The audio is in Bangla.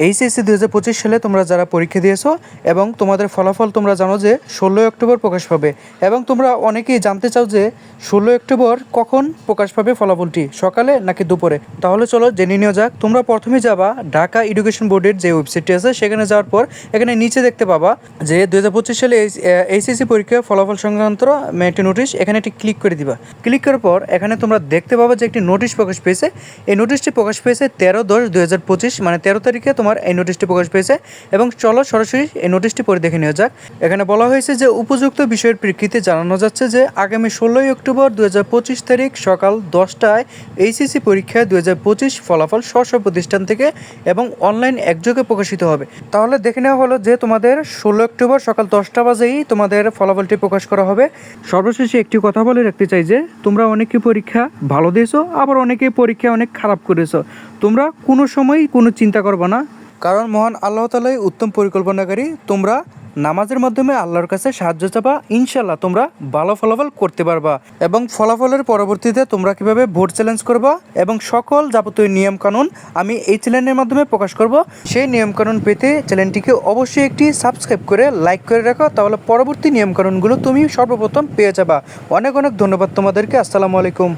এইচএসসি 2025 সালে তোমরা যারা পরীক্ষা দিয়েছো এবং তোমাদের ফলাফল তোমরা জানো যে 16 অক্টোবর প্রকাশ পাবে এবং তোমরা অনেকেই জানতে চাও যে 16 অক্টোবর কখন প্রকাশ পাবে ফলাফলটি, সকালে নাকি দুপুরে। তাহলে চলো জেনে নেওয়া যাক। তোমরা প্রথমে যাবা ঢাকা এডুকেশন বোর্ডের যে ওয়েবসাইটটি আছে সেখানে যাওয়ার পর এখানে নিচে দেখতে পাবা যে 2025 সালে এইচএসসি পরীক্ষার ফলাফল সংক্রান্ত একটি নোটিশ, এখানে একটি ক্লিক করে দিবা। ক্লিক করার পর এখানে তোমরা দেখতে পাবা যে একটি নোটিশ প্রকাশ পেয়েছে। এই নোটিশটি প্রকাশ পেয়েছে 13/10/2025, মানে 13 তারিখে তোমার এই নোটিশটি প্রকাশ পেয়েছে। এবং চলো সরাসরি এই নোটিশটি পড়ে দেখে নেওয়া যাক। এখানে বলা হয়েছে যে উপযুক্ত বিষয়ের প্রেক্ষিতে জানানো যাচ্ছে যে আগামী 16 অক্টোবর 2025 তারিখ সকাল 10টায় এইচএসসি পরীক্ষা 2025 ফলাফল স্ব প্রতিষ্ঠান থেকে এবং অনলাইন একযোগে প্রকাশিত হবে। তাহলে দেখে নেওয়া হলো যে তোমাদের 16 অক্টোবর সকাল 10টা বাজেই তোমাদের ফলাফলটি প্রকাশ করা হবে। সর্বশেষে একটি কথা বলে রাখতে চাই যে তোমরা অনেকে পরীক্ষা ভালো দিয়েছো, আবার অনেকে পরীক্ষা অনেক খারাপ করেছো। তোমরা কোনো সময় কোনো চিন্তা করবে না, কারণ মহান আল্লাহ তাআলাই উত্তম পরিকল্পনাকারী। তোমরা নামাজের মাধ্যমে আল্লাহর কাছে সাহায্য চাবা, ইনশাল্লাহ তোমরা ভালো ফলাফল করতে পারবা। এবং ফলাফলের পরবর্তীতে তোমরা কিভাবে ভোট চ্যালেঞ্জ করবা এবং সকল যাবতীয় নিয়মকানুন আমি এই চ্যানেলের মাধ্যমে প্রকাশ করব। সেই নিয়মকানুন পেতে চ্যানেলটিকে অবশ্যই একটি সাবস্ক্রাইব করে লাইক করে রাখো, তাহলে পরবর্তী নিয়মকানুনগুলো তুমি সর্বপ্রথম পেয়ে যাবা। অনেক অনেক ধন্যবাদ তোমাদেরকে। আসসালামু আলাইকুম।